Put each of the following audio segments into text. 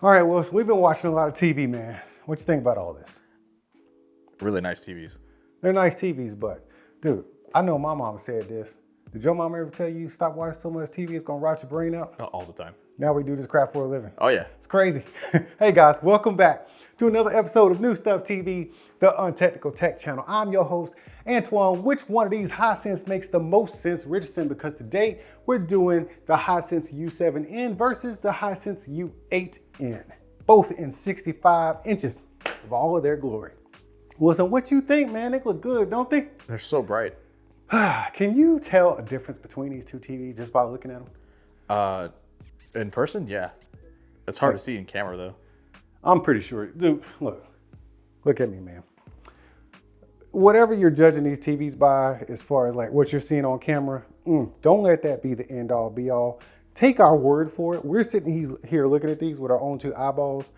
All right, well, so we've been watching a lot of TV, man. What you think about all this? Really nice TVs. They're nice TVs, but dude, I know my mama said this. Did your mama ever tell you stop watching so much TV, it's gonna rot your brain out? All the time. Now we do this crap for a living. Oh yeah. It's crazy. Hey guys, welcome back to another episode of New Stuff TV, the Untechnical Tech channel. I'm your host, Antoine. Which one of these Hisense makes the most sense, Richardson? Because today we're doing the Hisense U7N versus the Hisense U8N, both in 65 inches of all of their glory. Well, so what you think, man? They look good, don't they? They're so bright. Can you tell a difference between these two TVs just by looking at them? In person, yeah. It's hard to see in camera though. I'm pretty sure. Dude, look at me, man. Whatever you're judging these TVs by, as far as like what you're seeing on camera, don't let that be the end all be all. Take our word for it. We're sitting here looking at these with our own two eyeballs.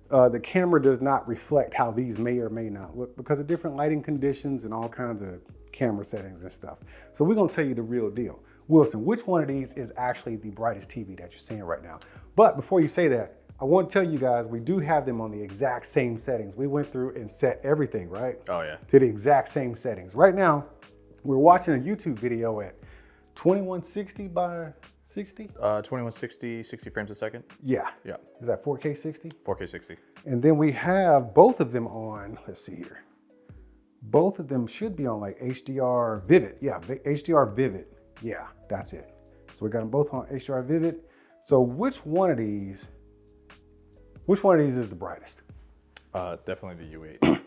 The camera does not reflect how these may or may not look because of different lighting conditions and all kinds of camera settings and stuff. So we're gonna tell you the real deal. Wilson, which one of these is actually the brightest TV that you're seeing right now? But before you say that, I want to tell you guys, we do have them on the exact same settings. We went through and set everything, right? Oh yeah. To the exact same settings. Right now, we're watching a YouTube video at 2160 by 60? 2160, 60 frames a second. Yeah. Yeah. Is that 4K 60? 4K 60. And then we have both of them on, let's see here. Both of them should be on like HDR Vivid. Yeah, HDR Vivid. Yeah, that's it. So we got them both on HDR Vivid. So which one of these is the brightest? Definitely the U8.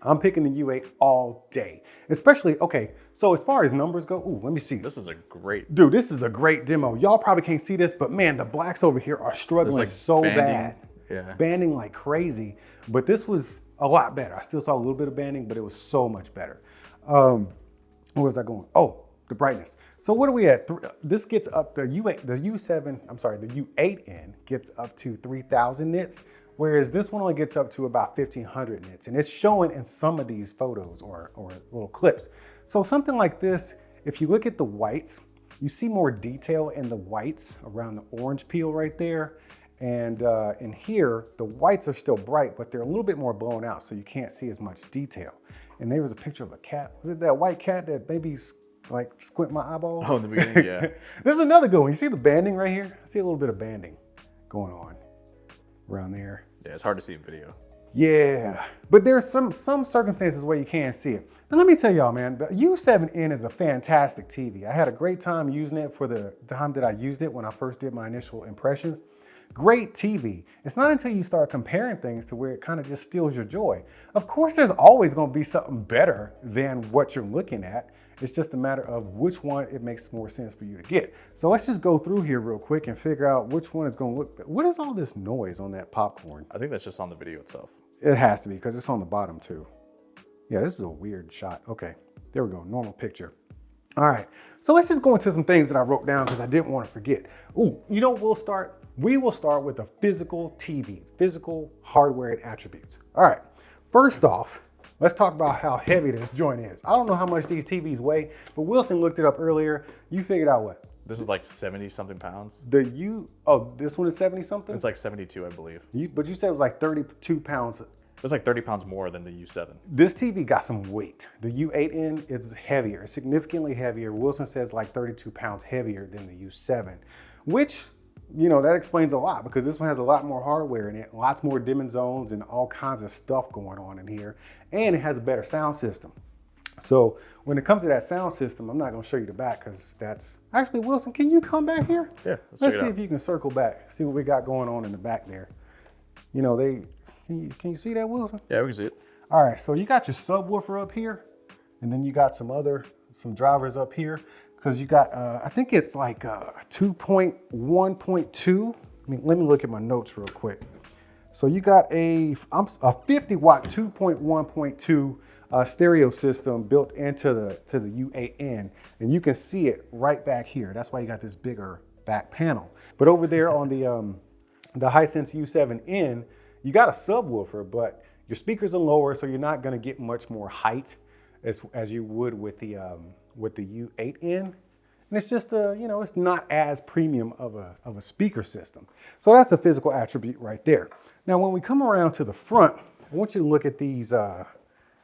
I'm picking the U8 all day. Especially, okay, so as far as numbers go, let me see. This is a great... Dude, this is a great demo. Y'all probably can't see this, but man, the blacks over here are struggling like so banding. bad. Yeah. Banding like crazy. But this was a lot better. I still saw a little bit of banding, but it was so much better. Where was I going? Oh, the brightness. So what are we at? This gets up, the U8N gets up to 3,000 nits, whereas this one only gets up to about 1,500 nits. And it's showing in some of these photos or little clips. So something like this, if you look at the whites, you see more detail in the whites around the orange peel right there. And in here, the whites are still bright, but they're a little bit more blown out, so you can't see as much detail. And there was a picture of a cat. Was it that white cat that maybe like squint my eyeballs? Oh, in the beginning, yeah. This is another good one. You see the banding right here? I see a little bit of banding going on around there. Yeah, it's hard to see in video. Yeah, but there's some circumstances where you can't see it. And let me tell y'all, man, the U7N is a fantastic TV. I had a great time using it for the time that I used it when I first did my initial impressions. Great TV. It's not until you start comparing things to where it kind of just steals your joy. Of course, there's always going to be something better than what you're looking at. It's just a matter of which one it makes more sense for you to get. So let's just go through here real quick and figure out which one is going to look better. What is all this noise on that popcorn? I think that's just on the video itself. It has to be because it's on the bottom too. Yeah, this is a weird shot. Okay, there we go, normal picture. All right, so let's just go into some things that I wrote down because I didn't want to forget. Ooh, you know, we will start with the physical TV, physical hardware and attributes. All right, first off, let's talk about how heavy this joint is. I don't know how much these TVs weigh, but Wilson looked it up earlier. You figured out what? This is like 70 something pounds. This one is 70 something? It's like 72, I believe. But you said it was like 32 pounds. It's like 30 pounds more than the U7. This TV got some weight. The U8N is heavier, significantly heavier. Wilson says like 32 pounds heavier than the U7, which, you know, that explains a lot because this one has a lot more hardware in it, lots more dimming zones and all kinds of stuff going on in here. And it has a better sound system. So when it comes to that sound system, I'm not gonna show you the back because that's, actually Wilson, can you come back here? Yeah, let's see if you can circle back, see what we got going on in the back there. You know, can you see that, Wilson? Yeah, we can see it. All right, so you got your subwoofer up here, and then you got some drivers up here, because you got, I think it's like 2.1.2. Let me look at my notes real quick. So you got a 50 watt 2.1.2 stereo system built into the U8N, and you can see it right back here. That's why you got this bigger back panel. But over there on the Hisense U7N, you got a subwoofer, but your speakers are lower, so you're not going to get much more height as you would with the U8N. And it's just it's not as premium of a speaker system. So that's a physical attribute right there. Now, when we come around to the front, I want you to look at these, the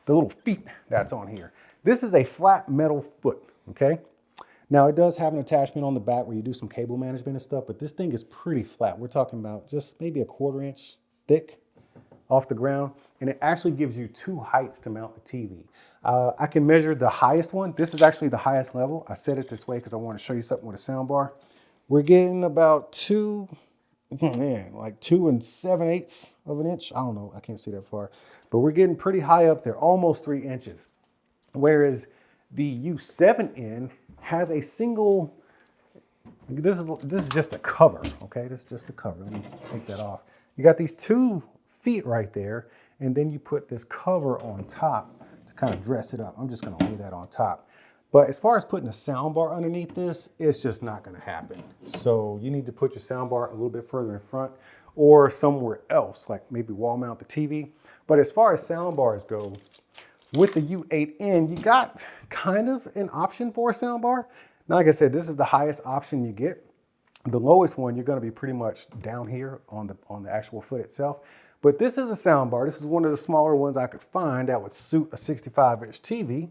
little feet that's on here. This is a flat metal foot, okay? Now, it does have an attachment on the back where you do some cable management and stuff, but this thing is pretty flat. We're talking about just maybe a 1/4 inch thick off the ground, and it actually gives you 2 heights to mount the TV. I can measure the highest one. This is actually the highest level. I set it this way because I want to show you something with a sound bar. We're getting about 2 7/8 of an inch. I don't know, I can't see that far, but we're getting pretty high up there, almost 3 inches. Whereas the U7N has a single, this is just a cover, okay? This is just a cover. Let me take that off. You got these 2 feet right there, and then you put this cover on top to kind of dress it up. I'm just gonna lay that on top. But as far as putting a sound bar underneath this, it's just not gonna happen. So you need to put your sound bar a little bit further in front or somewhere else, like maybe wall mount the TV. But as far as sound bars go, with the U8N, you got kind of an option for a sound bar. Now, like I said, this is the highest option you get. The lowest one, you're gonna be pretty much down here on the actual foot itself. But this is a sound bar. This is one of the smaller ones I could find that would suit a 65-inch TV.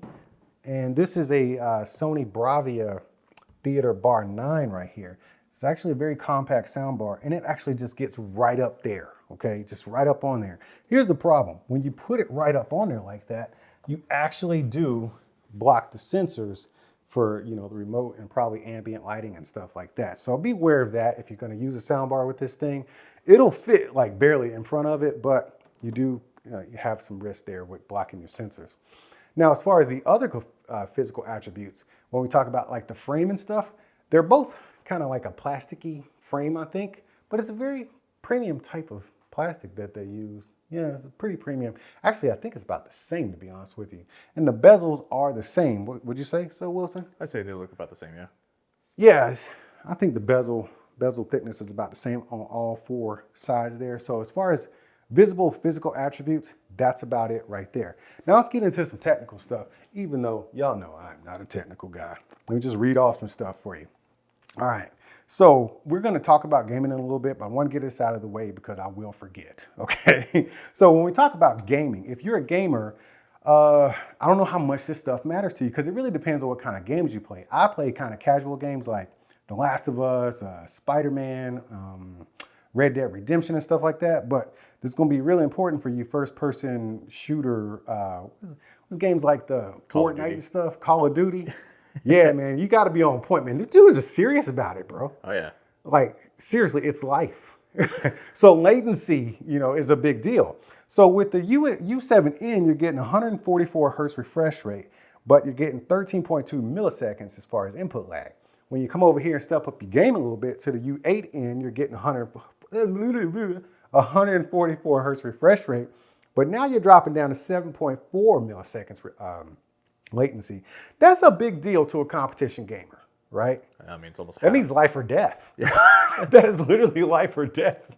And this is a Sony Bravia Theater Bar 9 right here. It's actually a very compact sound bar, and it actually just gets right up there, okay? Just right up on there. Here's the problem. When you put it right up on there like that, you actually do block the sensors for, the remote and probably ambient lighting and stuff like that. So be aware of that if you're gonna use a sound bar with this thing. It'll fit like barely in front of it, but you have some risk there with blocking your sensors. Now, as far as the other physical attributes, when we talk about like the frame and stuff, they're both kind of like a plasticky frame, I think, but it's a very premium type of plastic that they use. Yeah, it's a pretty premium. Actually, I think it's about the same, to be honest with you. And the bezels are the same. Would you say so, Wilson? I'd say they look about the same, yeah. Yeah, I think the bezel thickness is about the same on all 4 sides there. So as far as visible physical attributes, that's about it right there. Now let's get into some technical stuff, even though y'all know I'm not a technical guy. Let me just read off some stuff for you. All right, so we're gonna talk about gaming in a little bit, but I wanna get this out of the way because I will forget, okay? So when we talk about gaming, if you're a gamer, I don't know how much this stuff matters to you because it really depends on what kind of games you play. I play kind of casual games like The Last of Us, Spider-Man, Red Dead Redemption and stuff like that, but this is gonna be really important for you first-person shooter, what's games like the Fortnite and stuff, Call of Duty. Yeah, man, you gotta be on point, man. The dudes are serious about it, bro. Oh, yeah. Like, seriously, it's life. So latency, is a big deal. So with the U7N, you're getting 144 hertz refresh rate, but you're getting 13.2 milliseconds as far as input lag. When you come over here and step up your game a little bit to the U8N, you're getting 144 hertz refresh rate, but now you're dropping down to 7.4 milliseconds latency. That's a big deal to a competition gamer, right? I mean, it's almost That means life or death. Yeah. That is literally life or death.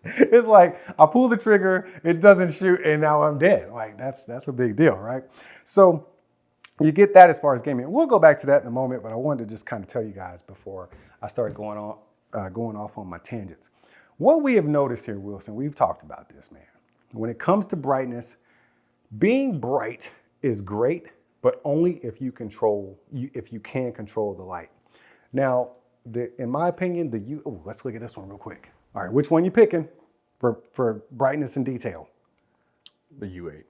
It's like I pull the trigger, it doesn't shoot, and now I'm dead. Like that's a big deal, right? So you get that as far as gaming. We'll go back to that in a moment, but I wanted to just kind of tell you guys before I start going off on my tangents. What we have noticed here, Wilson, we've talked about this, man. When it comes to brightness, being bright is great, but only if you can control the light. Now, in my opinion, let's look at this one real quick. All right, which one you picking for brightness and detail? The U8.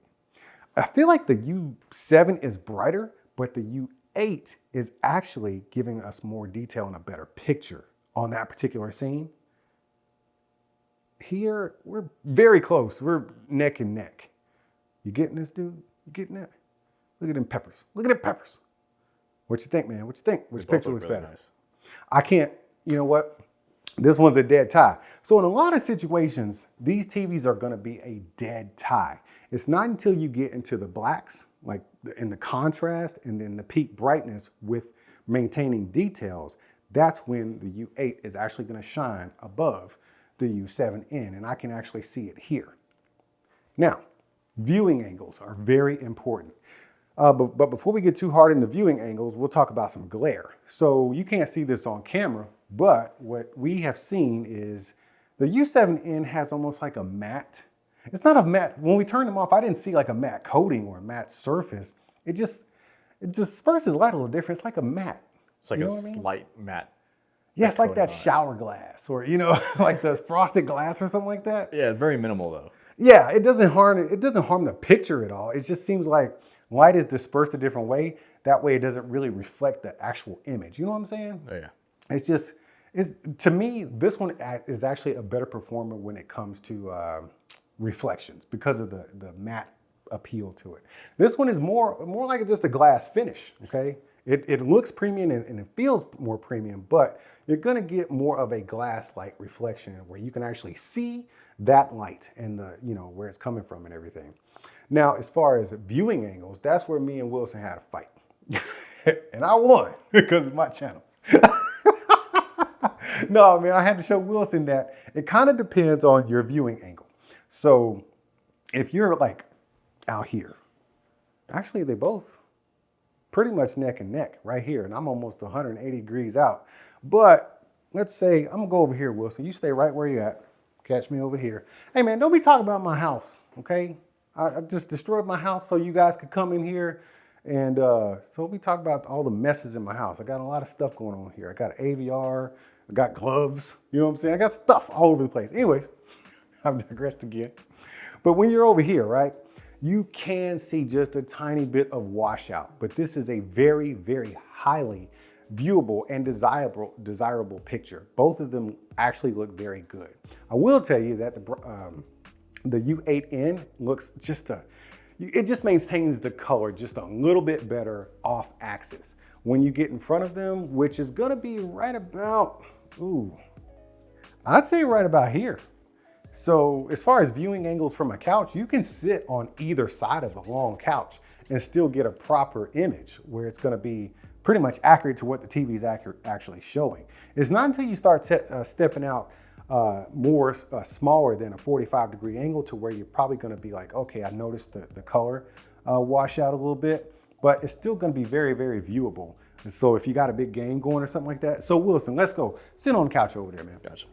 I feel like the U7 is brighter, but the U8 is actually giving us more detail and a better picture on that particular scene. Here, we're very close. We're neck and neck. You getting this, dude? You getting that? Look at them peppers. Look at them peppers. What you think, man? What you think? Which picture looks better? Nice. I can't, you know what? This one's a dead tie. So in a lot of situations, these TVs are gonna be a dead tie. It's not until you get into the blacks, like in the contrast and then the peak brightness with maintaining details, that's when the U8 is actually gonna shine above the U7N, and I can actually see it here. Now, viewing angles are very important. But before we get too hard into viewing angles, we'll talk about some glare. So you can't see this on camera, but what we have seen is the U7N has almost like a matte. It's not a matte. When we turned them off, I didn't see like a matte coating or a matte surface. It disperses light a little different. It's like a matte. It's like a slight matte. Yeah, it's like that shower glass or, like the frosted glass or something like that. Yeah, very minimal though. Yeah, it doesn't harm the picture at all. It just seems like light is dispersed a different way. That way it doesn't really reflect the actual image. You know what I'm saying? Yeah. To me, this one is actually a better performer when it comes to reflections because of the matte appeal to it. This one is more like just a glass finish, okay? It looks premium and it feels more premium, but you're gonna get more of a glass light reflection where you can actually see that light and where it's coming from and everything. Now, as far as viewing angles, that's where me and Wilson had a fight. And I won because it's my channel. No, man, I had to show Wilson that it kind of depends on your viewing angle. So if you're like out here, actually they both pretty much neck and neck right here, and I'm almost 180 degrees out. But let's say, I'm gonna go over here, Wilson. You stay right where you're at. Catch me over here. Hey man, don't be talking about my house, okay? I just destroyed my house so you guys could come in here. And so we talk about all the messes in my house. I got a lot of stuff going on here. I got AVR, I got gloves, you know what I'm saying? I got stuff all over the place. Anyways, I've digressed again. But when you're over here, right, you can see just a tiny bit of washout, but this is a very, very highly viewable and desirable picture. Both of them actually look very good. I will tell you that the U8N looks it just maintains the color just a little bit better off axis. When you get in front of them, which is gonna be right about, I'd say right about here. So as far as viewing angles from a couch, you can sit on either side of a long couch and still get a proper image where it's gonna be pretty much accurate to what the TV is actually showing. It's not until you start stepping out smaller than a 45-degree angle to where you're probably gonna be like, okay, I noticed the color wash out a little bit, but it's still gonna be very, very viewable. And so if you got a big game going or something like that. So Wilson, let's go. Sit on the couch over there, man. Gotcha.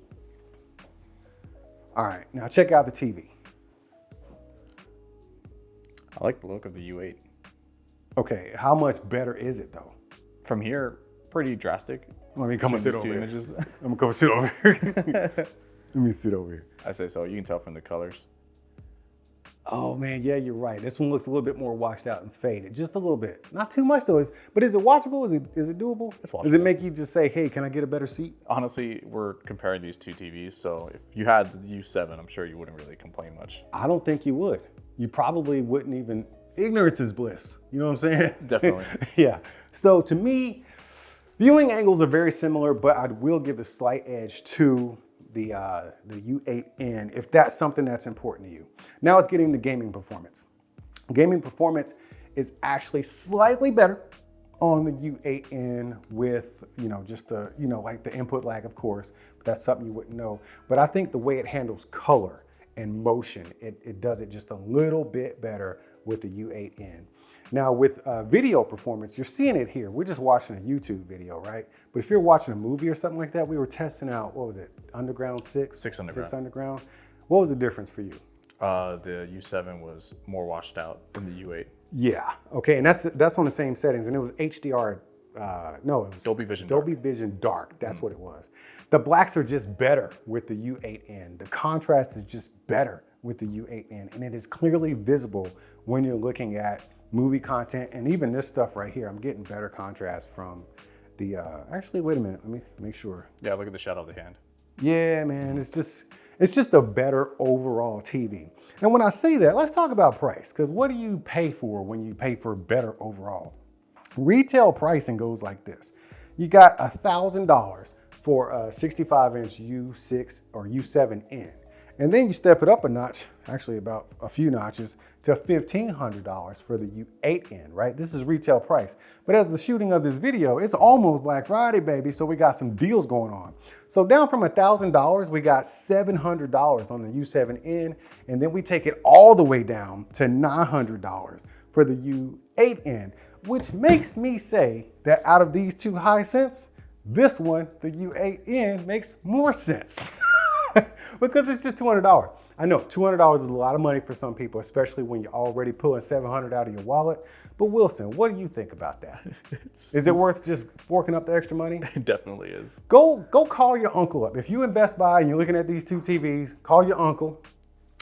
All right, now check out the TV. I like the look of the U8. Okay, how much better is it though? From here, pretty drastic. Let me come and sit over here. Images. I'm gonna come sit over here. Let me sit over here. I say so. You can tell from the colors. Oh man, yeah, you're right. This one looks a little bit more washed out and faded, just a little bit. Not too much though. But is it watchable? Is it doable? It's watchable. Does it make you just say, hey, can I get a better seat? Honestly, we're comparing these two TVs, so if you had the U7, I'm sure you wouldn't really complain much. I don't think you would. You probably wouldn't even. Ignorance is bliss. You know what I'm saying? Definitely. Yeah. So to me, viewing angles are very similar, but I will give a slight edge to the U8N if that's something that's important to you. Now let's get into gaming performance. Gaming performance is actually slightly better on the U8N with, just like the input lag, of course, but that's something you wouldn't know. But I think the way it handles color and motion, it does it just a little bit better with the U8N. Now with video performance, you're seeing it here. We're just watching a YouTube video, right? But if you're watching a movie or something like that, we were testing out, what was it? Underground 6? 6 Underground. 6 Underground. What was the difference for you? The U7 was more washed out than the U8. Yeah, okay, and that's on the same settings, and it was HDR, no, it was Dolby Vision Dolby Vision Dark, that's what it was. The blacks are just better with the U8N. The contrast is just better with the U8N, and it is clearly visible when you're looking at movie content, and even this stuff right here. I'm getting better contrast from the, actually, wait a minute, let me make sure. Yeah, look at the shadow of the hand. Yeah, man, it's just a better overall TV. And when I say that, let's talk about price, because what do you pay for when you pay for better overall? Retail pricing goes like this. You got $1,000 for a 65-inch U6 or U7N. And then you step it up a notch, actually about a few notches, to $1,500 for the U8N, right? This is retail price. But as the shooting of this video, it's almost Black Friday, baby, so we got some deals going on. So down from $1,000, we got $700 on the U7N, and then we take it all the way down to $900 for the U8N, which makes me say that out of these two Hisense, this one, the U8N, makes more sense because it's just $200. I know $200 is a lot of money for some people, especially when you're already pulling $700 out of your wallet. But Wilson, what do you think about that? Is it worth just forking up the extra money? It definitely is. Go call your uncle up. If you in Best Buy and you're looking at these two TVs, call your uncle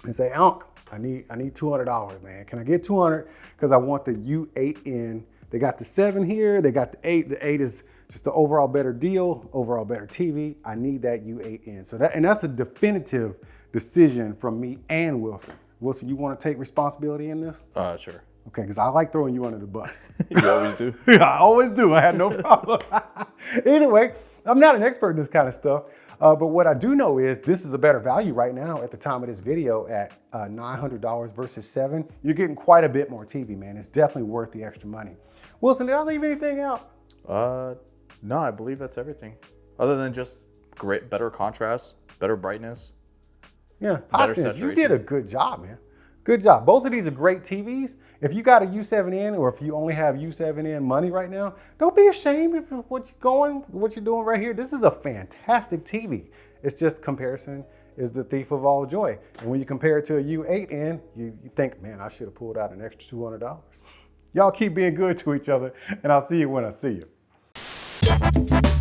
and say, "Unc, I need $200, man. Can I get 200? Because I want the U8N. They got the 7 here. They got the 8. The 8 is just the overall better deal, overall better TV. I need that U8N." So that's a definitive decision from me and Wilson. Wilson, you want to take responsibility in this? Sure. Okay, because I like throwing you under the bus. You always do. I always do. I have no problem. Either way, I'm not an expert in this kind of stuff, but what I do know is this is a better value right now at the time of this video at $900 versus $700. You're getting quite a bit more TV, man. It's definitely worth the extra money. Wilson, did I leave anything out? No, I believe that's everything. Other than just better contrast, better brightness. Yeah, Better Hisense, you saturation. did a good job, man. Good job. Both of these are great TVs. If you got a U7N or if you only have U7N money right now, don't be ashamed of what you're doing right here. This is a fantastic TV. It's just comparison is the thief of all joy. And when you compare it to a U8N, you think, man, I should have pulled out an extra $200. Y'all keep being good to each other, and I'll see you when I see you.